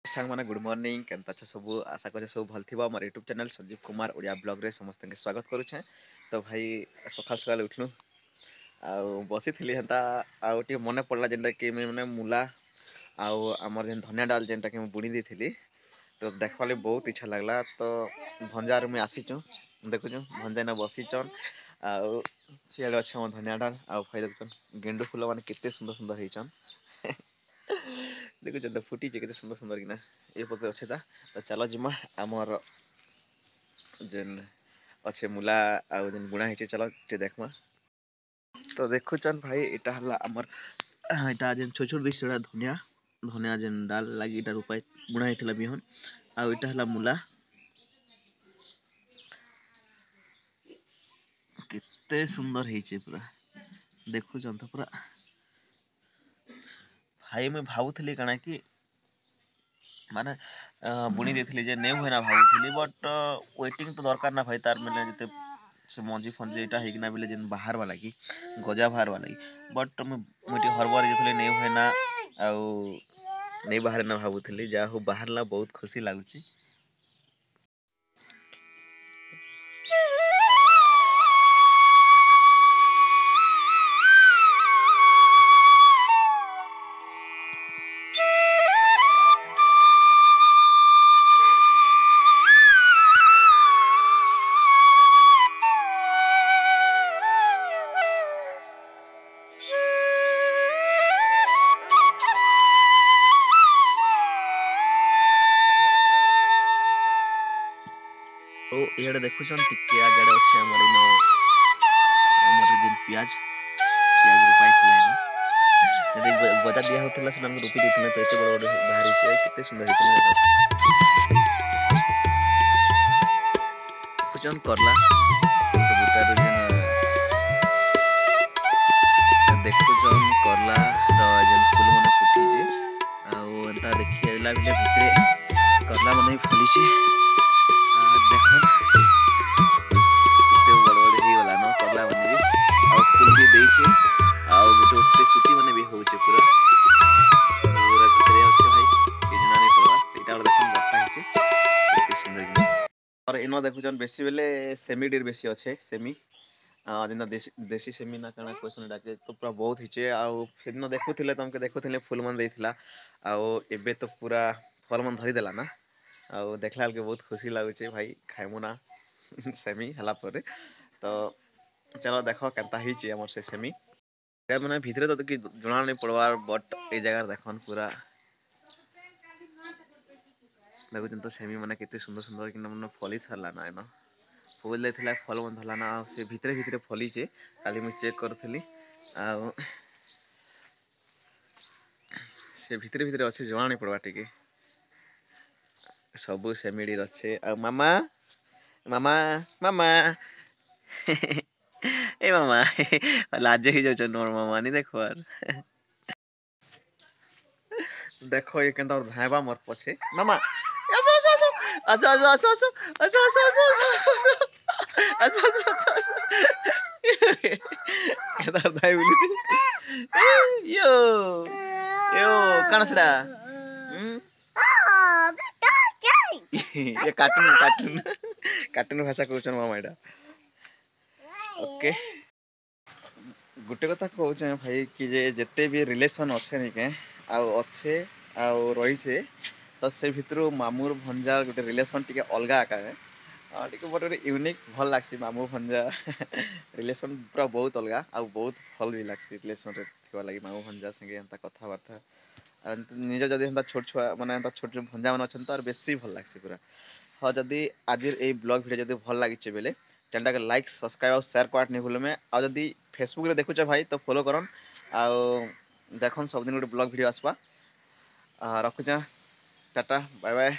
सांग माने good morning केनता छ सब आशा करे सब भल थिबा हमर YouTube channel Sanjeev Kumar Odia blog रे समस्त के स्वागत करू छे। तो भाई सकाल सकाल उठलु आ बसी थिली हता आ ओटी मने पड़ला जेंटा कि माने मुला आ हमर जेन धनिया डाल जेंटा कि बुणी देथिली तो देखवाले बहुत इच्छा लागला तो भंजार में आसी छु देखु छु भंजा ना बसी छन आ सियाडे अछि हमर धनिया डाल आ भाई देखु गेंडू फूल माने केते सुंदर सुंदर हेचन देखु जब फुटी जे केते सुंदर सुंदर किना ए पते अछि ता तो चलो जिमा हमर जेन अच्छे मुला आ जेन बुଣା हेचे चलो ते देखमा। तो देखुचन भाई इटा हला हमर इटा जेन छोट छोट दिसरा धनिया धनिया जेन डाल लागी इटा उपाय बुଣା हेतला बिहन आ इटा हला मुला केते सुंदर हेचे पूरा देखुचन तो पूरा भाई मैं भावुथली कना कि माने बुणी देथिली जे नै होइना भावुथली बट वेटिंग तो दरकार ना भाई तार मैंने जते से मंजी फंजी एटा हेकिना बेले जेन बाहर वाला की गजा बाहर वाला बट मुटी हरबर जेतले नै होइना आउ नै बाहर ना भावुथली जा हो बाहरला बहुत खुशी लागुची। तो इडे देखुछन टिके आगे अछि हमर इनो हमर जेन प्याज प्याज रुपाई थिला इनो जदि गजा दिया होतला से हमके रुपी देथिले तो एते बड़ बड़ बाहरी छै केते सुंदर हेतले देखुछन करला से बुटा रो जेन देखुछन करला रो जेन फूल मने फुटी जे आ एंता देखि एला बिले भितरे करला मने फुली छै आ देखन केते बड़ बड़ ही वाला न करला मने भी आ फूल भी देई छै आ गोटे गोटे सुटी मने भी होउछे पूरा पूरा भितरे अछि भाई के जना नै पड़वा एटा और देखन बसा हिचे केते सुंदर कि और इनो देखुछन बेसी बेले सेमी डिर बेसी अच्छे सेमी जेना देसी सेमी ना काना क्वेश्चन डाके तो पूरा बहुत हिचे आ सेदिन देखुथिले तमके देखुथिले फूल मन देइथिला आ एबे तो पूरा फल मन धरि देला ना आ देखला के बहुत खुशी लागुचे भाई खाइमु ना सेमी हला परे तो चलो देखो केनता हिचे हमर से सेमी ते माने भितरे तो कि जणा नै पड़वार बट ए जगह देखन पूरा देखुछन तो सेमी माने केते सुंदर सुंदर कि मन फली छरला ना एनो फूल देथिला फल मन धरला ना से भितरे भितरे फली जे काली मु चेक करथली आ से भितरे भितरे अछि जणा नै पड़वा टिके सबु सेमिडिर अच्छे आ मामा मामा मामा ए मामा लाज ही जाउछन मोर मामा नि देखबार देखो ये केनता धाइबा मोर पछे मामा आसो आसो आसो आसो आसो आसो आसो आसो आसो आसो आसो आसो आसो आसो केनता धाइ बुलुचे यो यो काना सेडा ये कार्टून कार्टून कार्टून भाषा कहउछन मामा एडा ओके गुटे कथा कहउछे भाई कि जे जते भी रिलेशन अच्छे निके आ अच्छे आ रहिछे तो से भितरु मामुर भंजार गोटे रिलेशन टिके अलगा आका टिके बटे यूनिक भल लागसी मामू भंजा रिलेशन पूरा बहुत अलगा आ बहुत भल भी लागसी रिलेशन रे थिबा लागि मामू भंजा संगे एंता कथा बार्ता निज जदि एंता छोट छुआ माने एंता छोट छोट भंजा मन अछन तो बेसी भल लागसी पूरा हाँ जदि आज ए ब्लॉग वीडियो जदि भल लागिचे बेले चैनल के लाइक सब्सक्राइब और शेयर करवाट नहीं भूलमे आ जदि फेसबुक रे देखुचे भाई तो फॉलो करन आ देखन सब दिन गोटे ब्लॉग वीडियो आसबा रखुचा टाटा बाय बाय।